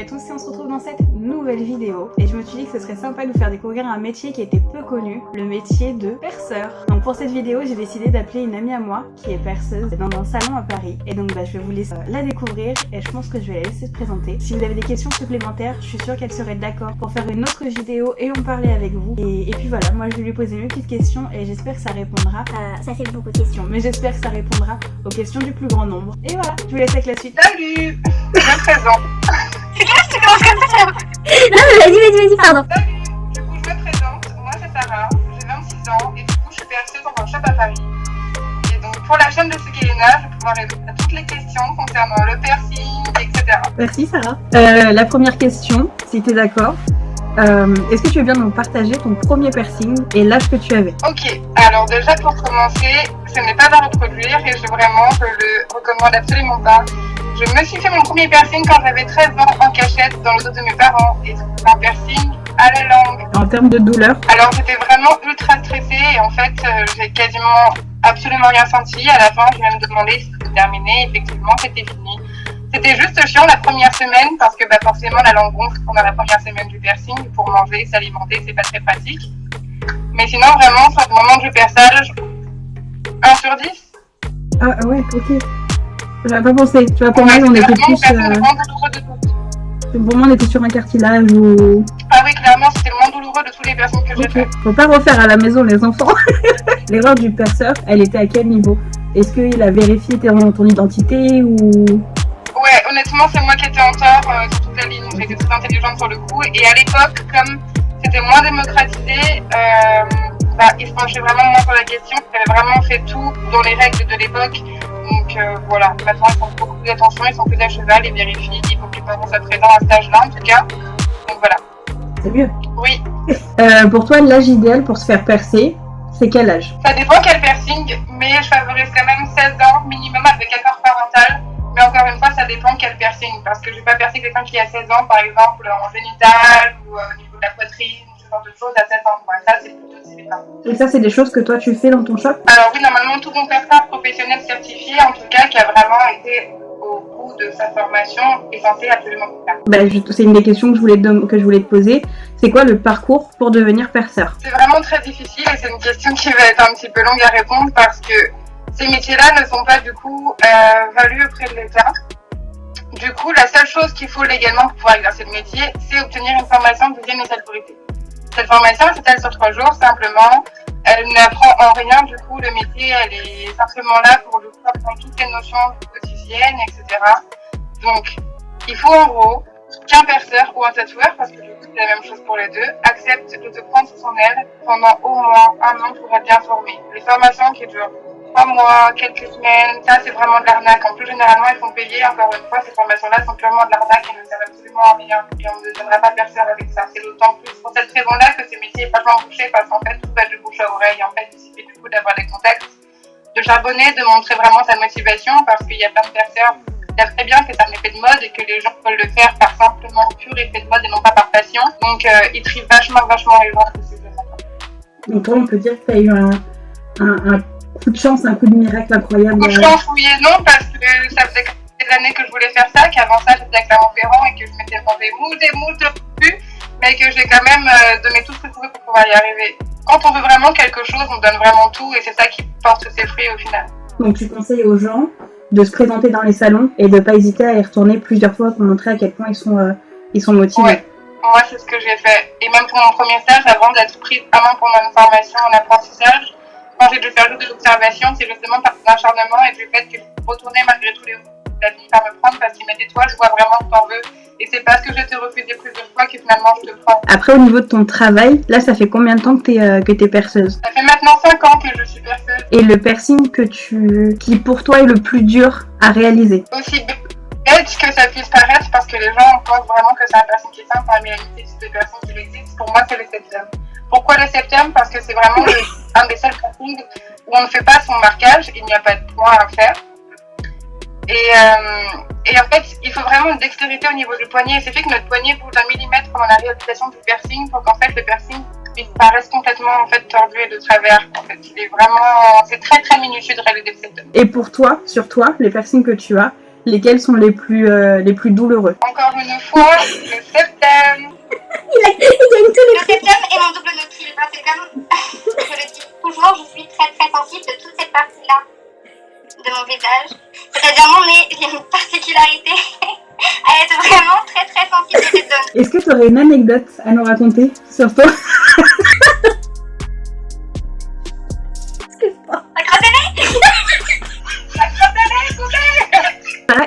à tous et on se retrouve dans cette nouvelle vidéo. Et je me suis dit que ce serait sympa de vous faire découvrir un métier qui était peu connu, le métier de perceur. Donc pour cette vidéo, j'ai décidé d'appeler une amie à moi qui est perceuse dans un salon à Paris. Et donc je vais vous laisser la découvrir et je pense que je vais la laisser se présenter. Si vous avez des questions supplémentaires, je suis sûre qu'elle serait d'accord pour faire une autre vidéo et en parler avec vous. Et puis voilà, moi je vais lui poser mes petites questions et j'espère que ça répondra. Ça fait beaucoup de questions. Mais j'espère que ça répondra aux questions du plus grand nombre. Et voilà, je vous laisse avec la suite. Salut, je me présente. C'est clair, tu commences comme ça. Non, mais vas-y, pardon. Salut, du coup je me présente. Moi c'est Sarah, j'ai 26 ans et du coup je suis perceuse dans un shop à Paris. Et donc pour la chaîne de Sukelina, je vais pouvoir répondre à toutes les questions concernant le piercing, etc. Merci Sarah. La première question, si tu es d'accord. Est-ce que tu veux bien nous partager ton premier piercing et l'âge que tu avais? Ok, alors déjà pour commencer, ce n'est pas à reproduire et je le recommande absolument pas. Je me suis fait mon premier piercing quand j'avais 13 ans en cachette dans le dos de mes parents et c'était un piercing à la langue. En termes de douleur? Alors j'étais vraiment ultra stressée et en fait j'ai quasiment absolument rien senti. À la fin j'ai même demandé si c'était terminé, effectivement c'était fini. C'était juste chiant la première semaine parce que forcément la langue gonfle pendant la première semaine du piercing. Pour manger, s'alimenter, c'est pas très pratique. Mais sinon vraiment sur le moment du perçage, 1 sur 10. Ah ouais, ok. J'avais pas pensé. Tu vois, pour moi, on était plus. Pour moi, on était sur un cartilage ou. Ah oui, clairement, c'était le moins douloureux de tous les piercings que j'ai fait. Faut pas refaire à la maison, les enfants. L'erreur du perceur, elle était à quel niveau? Est-ce qu'il a vérifié ton identité ou. Ouais, honnêtement, c'est moi qui étais en tort sur toute la ligne. J'étais très intelligente sur le coup. Et à l'époque, comme c'était moins démocratisé, il se penchait vraiment moins sur la question. J'avais vraiment fait tout dans les règles de l'époque. Donc voilà, maintenant ils font beaucoup plus d'attention, ils sont plus à cheval, ils vérifient, il faut que les parents soient présents à cet âge-là en tout cas. Donc voilà. C'est mieux. Oui. Pour toi, l'âge idéal pour se faire percer, c'est quel âge? Ça dépend quel piercing, mais je favorise quand même 16 ans minimum avec accord parental. Mais encore une fois, ça dépend quel piercing, parce que je ne vais pas percer quelqu'un qui a 16 ans, par exemple, en génital ou au niveau de la poitrine, ce genre de choses à 16 ans. Ouais, ça, c'est plutôt différent. Et ça, c'est des choses que toi, tu fais dans ton shop? Alors oui, normalement, tout bon perceur professionnel certifié, en tout cas, qui a vraiment été au bout de sa formation, est censé absolument faire. C'est une des questions que je voulais te poser. C'est quoi le parcours pour devenir perceur? C'est vraiment très difficile et c'est une question qui va être un petit peu longue à répondre parce que ces métiers-là ne sont pas du coup valus auprès de l'État. Du coup, la seule chose qu'il faut légalement pour pouvoir exercer le métier, c'est obtenir une formation d'hygiène et salubrité. Cette formation s'étale sur 3 jours simplement. Elle n'apprend en rien du coup le métier, elle est simplement là pour du coup apprendre toutes les notions quotidiennes, etc. Donc, il faut en gros qu'un perceur ou un tatoueur, parce que du coup c'est la même chose pour les deux, accepte de te prendre sous son aile pendant au moins 1 an pour être bien formé. Les formations qui durent 3 mois, quelques semaines, ça c'est vraiment de l'arnaque. En plus, généralement, ils font payer. Encore une fois, ces formations-là sont purement de l'arnaque et ne servent absolument à rien. Et on ne deviendra pas perceur avec ça. C'est d'autant plus pour cette raison-là que ce métier est vachement bouché parce qu'en fait, tout va de bouche à oreille. En fait, il suffit du coup d'avoir des contacts, de charbonner, de montrer vraiment sa motivation parce qu'il y a plein de perceurs qui savent très bien que c'est un effet de mode et que les gens veulent le faire par simplement pur effet de mode et non pas par passion. Donc, ils trient vachement les gens possiblement. Donc, toi, on peut dire que tu as eu un coup de chance, un coup de miracle incroyable. Coup de chance, oui et non, parce que ça faisait des années que je voulais faire ça, qu'avant ça j'étais à Clermont-Ferrand et que je m'étais demandé moult de plus, mais que j'ai quand même donné tout ce que je pouvais pour pouvoir y arriver. Quand on veut vraiment quelque chose, on donne vraiment tout et c'est ça qui porte ses fruits au final. Donc tu conseilles aux gens de se présenter dans les salons et de ne pas hésiter à y retourner plusieurs fois pour montrer à quel point ils sont motivés. Ouais. Moi c'est ce que j'ai fait. Et même pour mon premier stage, avant d'être prise vraiment pour une formation en apprentissage, quand j'ai dû faire juste de l'observation, c'est justement par mon acharnement et du fait que je retournais malgré tous les coups de la vie par me prendre parce qu'il m'a dit toi je vois vraiment que t'en veux et c'est parce que je t'ai refusé plusieurs fois que finalement je te prends. Après au niveau de ton travail, là ça fait combien de temps que t'es perceuse? Ça fait maintenant 5 ans que je suis perceuse. Et le piercing qui pour toi est le plus dur à réaliser? Aussi bête que ça puisse paraître parce que les gens pensent vraiment que c'est un piercing qui est simple parmi la multitude de personnes qui existent. Pour moi c'est le septum. Pourquoi le septum? Parce que c'est vraiment un des seuls piercings où on ne fait pas son marquage, il n'y a pas de point à faire. Et en fait, il faut vraiment une dextérité au niveau du poignet. C'est fait que notre poignet bouge d'un millimètre pendant la réalisation du piercing pour qu'en fait le piercing paraisse complètement en fait tordu et de travers. En fait, c'est très minutieux de réaliser le septum. Et pour toi, sur toi, les piercings que tu as, Lesquels sont les plus douloureux? Encore une fois, le septum. Il gagne tous les septum et mon double notile. C'est comme, je le dis toujours, je suis très très sensible de toute cette partie-là de mon visage. C'est-à-dire mon nez, il y a une particularité à être vraiment très très sensible de cette zone. Est-ce que tu aurais une anecdote à nous raconter sur toi?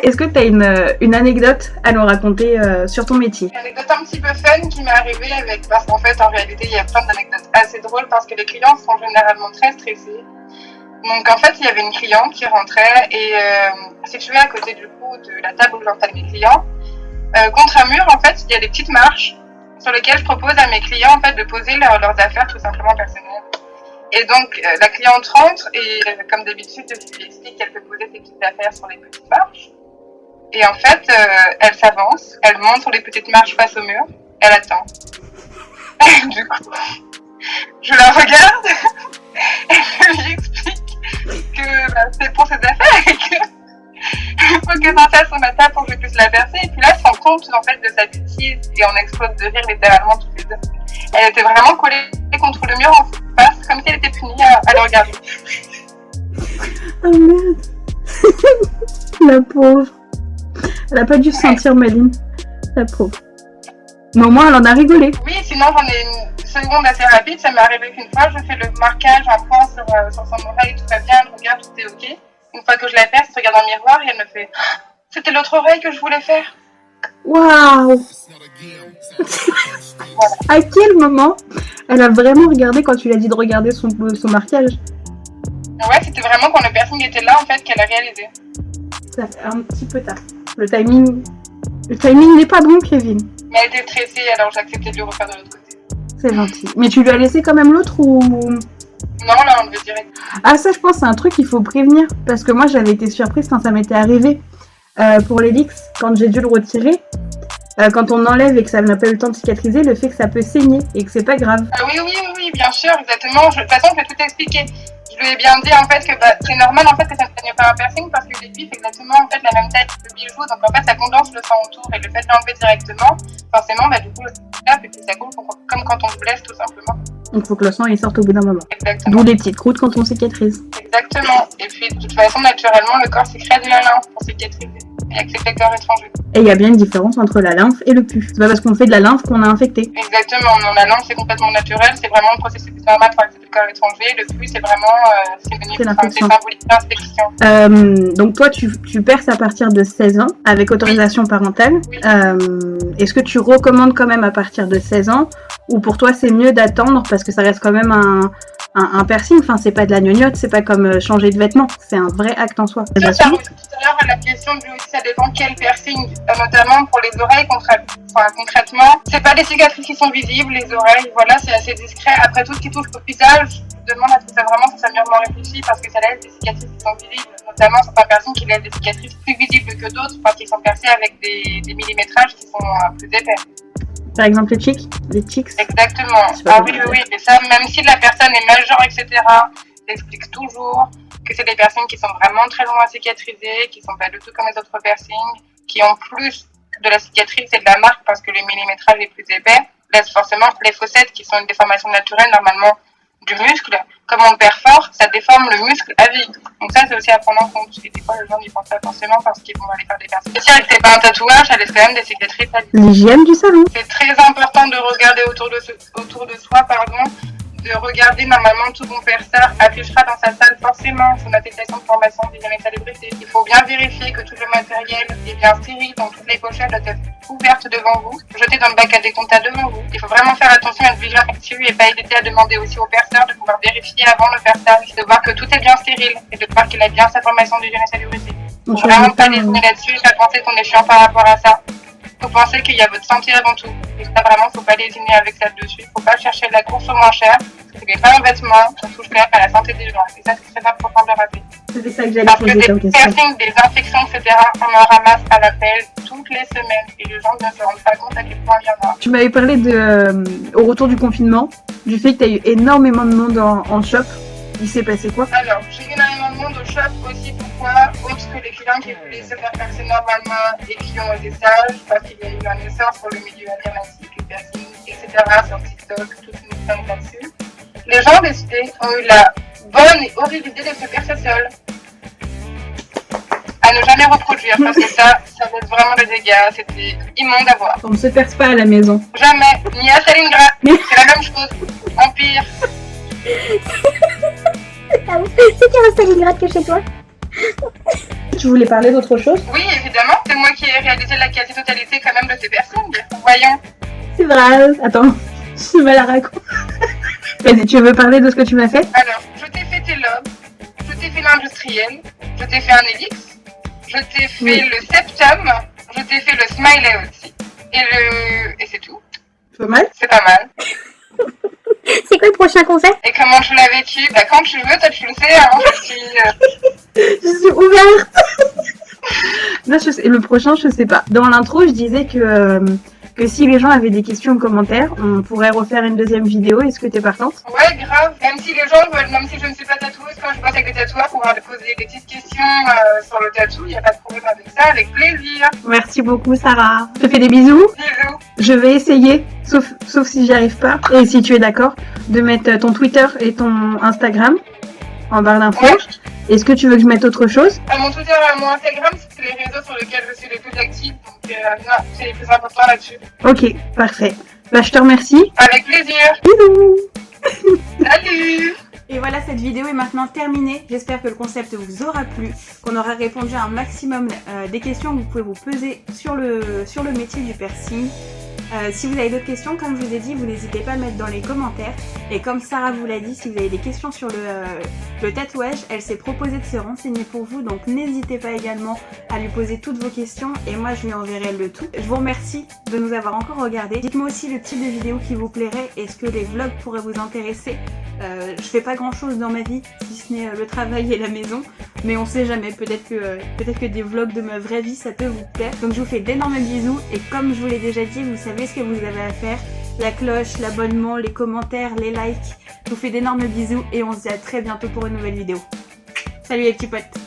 Est-ce que tu as une anecdote à nous raconter sur ton métier? Une anecdote un petit peu fun qui m'est arrivée parce qu'en fait, en réalité, il y a plein d'anecdotes assez drôles parce que les clients sont généralement très stressés. Donc, en fait, il y avait une cliente qui rentrait et située à côté du coup de la table où j'installe mes clients. Contre un mur, en fait, il y a des petites marches sur lesquelles je propose à mes clients en fait de poser leurs affaires tout simplement personnelles. Et donc, la cliente rentre et comme d'habitude, je lui explique qu'elle peut poser ses petites affaires sur les petites marches. Et en fait, elle s'avance, elle monte sur les petites marches face au mur, elle attend. Du coup, je la regarde et je lui explique que c'est pour ses affaires et qu'il faut qu'elle s'installe sur ma table pour que je puisse la verser. Et puis là, elle se rend compte en fait de sa bêtise et on explose de rire littéralement tous les deux. Elle était vraiment collée contre le mur en face, comme si elle était punie à le regarder. Oh merde. La pauvre. Elle a pas dû se sentir maline. La pauvre. Mais au moins, elle en a rigolé. Oui, sinon j'en ai une seconde assez rapide. Ça m'est arrivé qu'une fois, je fais le marquage, un point sur son oreille, tout va bien, elle regarde, tout est ok. Une fois que je la perce, elle se regarde dans le miroir et elle me fait « C'était l'autre oreille que je voulais faire ». Waouh. À quel moment elle a vraiment regardé quand tu lui as dit de regarder son marquage? Ouais, c'était vraiment quand le piercing était là, en fait, qu'elle a réalisé. Ça fait un petit peu tard. Le timing n'est pas bon, Kevin. Mais elle était stressée, alors j'ai accepté de lui refaire de l'autre côté. C'est gentil. Mais tu lui as laissé quand même l'autre ou... Non, là, on le veut direct. Ah, ça, je pense, c'est un truc qu'il faut prévenir. Parce que moi, j'avais été surprise quand ça m'était arrivé pour l'hélix, quand j'ai dû le retirer. Quand on enlève et que ça n'a pas eu le temps de cicatriser, le fait que ça peut saigner et que c'est pas grave. Ah oui, bien sûr, exactement. De toute façon, je vais tout expliquer. Je lui ai bien dit en fait que c'est normal en fait que ça ne saigne pas un piercing parce que l'aiguille fait exactement en fait la même taille que le bijou, donc en fait ça condense le sang autour et le fait de l'enlever directement, forcément du coup le tape et puis ça coule comme quand on se blesse tout simplement. Donc il faut que le sang il sorte au bout d'un moment. Exactement. D'où les petites croûtes quand on cicatrise. Exactement. Et puis de toute façon naturellement le corps sécrète de la lymphe pour cicatriser et accepter le corps étranger. Et il y a bien une différence entre la lymphe et le pus. C'est pas parce qu'on fait de la lymphe qu'on a infecté. Exactement, non, la lymphe c'est complètement naturel, c'est vraiment un processus normal pour accepter le corps étranger. Le pus c'est vraiment c'est l'infection. symbolique d'infection. Donc toi tu perces à partir de 16 ans avec autorisation parentale. Oui. Est-ce que tu recommandes quand même à partir de 16 ans ou pour toi c'est mieux d'attendre parce que ça reste quand même un piercing, enfin c'est pas de la gnognotte, c'est pas comme changer de vêtements, c'est un vrai acte en soi. Tout à l'heure à la question du ça dépend quel piercing, notamment pour les oreilles concrètement, c'est pas des cicatrices qui sont visibles, les oreilles, voilà, c'est assez discret. Après tout ce qui touche au visage, je demande à ce que ça soit mûrement réfléchi parce que ça laisse des cicatrices qui sont visibles, notamment certains piercings qui laissent des cicatrices plus visibles que d'autres parce qu'ils sont percés avec des millimétrages qui sont plus épais. Par exemple les cheeks. Exactement. Ah oui, mais ça, même si la personne est majeure, etc., j'explique toujours que c'est des personnes qui sont vraiment très longs à cicatriser, qui sont pas du tout comme les autres piercings, qui ont plus de la cicatrice et de la marque parce que le millimétrage est plus épais, laisse forcément les fossettes qui sont une déformation naturelle normalement du muscle. Comme on le perfore, ça déforme le muscle à vie. Donc ça, c'est aussi à prendre en compte. Et des fois, les gens n'y pensent pas forcément parce qu'ils vont aller faire des piercings. Et si elle fait pas un tatouage, elle laisse quand même des cicatrices à vie. L'hygiène du salon. C'est très important de regarder autour de soi, de regarder normalement tout bon perceur affichera dans sa salle forcément son attestation de formation d'hygiène et salubrité. Il faut bien vérifier que tout le matériel est bien stérile, donc toutes les pochettes doivent être ouvertes devant vous, jetées dans le bac à décompta devant vous. Il faut vraiment faire attention à être vigilant là-dessus et pas hésiter à demander aussi au perceur de pouvoir vérifier avant le perçage, de voir que tout est bien stérile et de voir qu'il a bien sa formation d'hygiène et salubrité. Il faut vraiment pas lésiner là-dessus et pas penser qu'on est chiant par rapport à ça. Faut penser qu'il y a votre santé avant tout. Et ça, vraiment, faut pas lésiner avec ça dessus. Faut pas chercher de la course au moins cher. Ce n'est pas un vêtement, ça touche quand même à la santé des gens. Et ça, c'est très important de le rappeler. C'était ça que j'allais Parce poser que comme des question. piercings, des infections, etc., on en ramasse à l'appel toutes les semaines. Et les gens ne se rendent pas compte à quel point il y en a. Tu m'avais parlé au retour du confinement, du fait que tu as eu énormément de monde en shop. Il s'est passé quoi? Alors, j'ai eu énormément de monde au shop aussi pour fois, autres que les clients qui voulaient se faire percer normalement et qui ont été sages, parce qu'il y a eu un essor sur le milieu alternatif, les piercings, etc., sur TikTok, toute une scène là-dessus. Les gens décidés ont eu la bonne et horrible idée de se percer seuls. À ne jamais reproduire, parce que ça laisse vraiment des dégâts, c'était immonde à voir. On ne se perce pas à la maison. Jamais, ni à Stalingrad, c'est la même chose, en pire. Ah oui, c'est pire à Stalingrad que chez toi. Tu voulais parler d'autre chose? Oui, évidemment, c'est moi qui ai réalisé la quasi-totalité quand même de ces piercings. Voyons. C'est vrai. Attends, je vais la raconter. Vas-y, tu veux parler de ce que tu m'as fait? Alors, je t'ai fait tes lobes, je t'ai fait l'industriel, je t'ai fait un hélix, je t'ai fait le septum, je t'ai fait le smiley aussi. Et c'est tout. C'est pas mal? C'est pas mal. C'est quoi le prochain concert? Et comment tu l'as vécu? Bah quand tu veux, toi tu le sais, hein, Je suis ouverte. Non, le prochain, je sais pas. Dans l'intro, je disais que si les gens avaient des questions ou commentaires, on pourrait refaire une deuxième vidéo. Est-ce que t'es partante? Ouais, grave. Même si les gens veulent, même si je ne suis pas tatoueuse, quand je passe avec des tatoueurs, pouvoir poser des petites questions sur le tatou, il n'y a pas de problème avec ça, avec plaisir. Merci beaucoup, Sarah. Je te fais des bisous. Bisous. Je vais essayer, sauf si j'y arrive pas, et si tu es d'accord, de mettre ton Twitter et ton Instagram en barre d'infos. Ouais. Est-ce que tu veux que je mette autre chose? Mon Twitter et mon Instagram, c'est les réseaux sur lesquels je suis les plus active, donc non, c'est les plus importants là-dessus. Ok, parfait. Bah, je te remercie. Avec plaisir. Bisous. Salut. Et voilà, cette vidéo est maintenant terminée. J'espère que le concept vous aura plu, qu'on aura répondu à un maximum des questions que vous pouvez vous poser sur le métier du piercing. Si vous avez d'autres questions, comme je vous ai dit, vous n'hésitez pas à le mettre dans les commentaires. Et comme Sarah vous l'a dit, si vous avez des questions sur le tatouage, elle s'est proposée de se renseigner pour vous. Donc n'hésitez pas également à lui poser toutes vos questions et moi je lui enverrai le tout. Je vous remercie de nous avoir encore regardé. Dites-moi aussi le type de vidéo qui vous plairait. Est-ce que les vlogs pourraient vous intéresser? Je fais pas grand chose dans ma vie, si ce n'est le travail et la maison. Mais on sait jamais, peut-être que des vlogs de ma vraie vie ça peut vous plaire. Donc je vous fais d'énormes bisous et comme je vous l'ai déjà dit, vous savez ce que vous avez à faire. La cloche, l'abonnement, les commentaires, les likes. Je vous fais d'énormes bisous et on se dit à très bientôt pour une nouvelle vidéo. Salut les petits potes!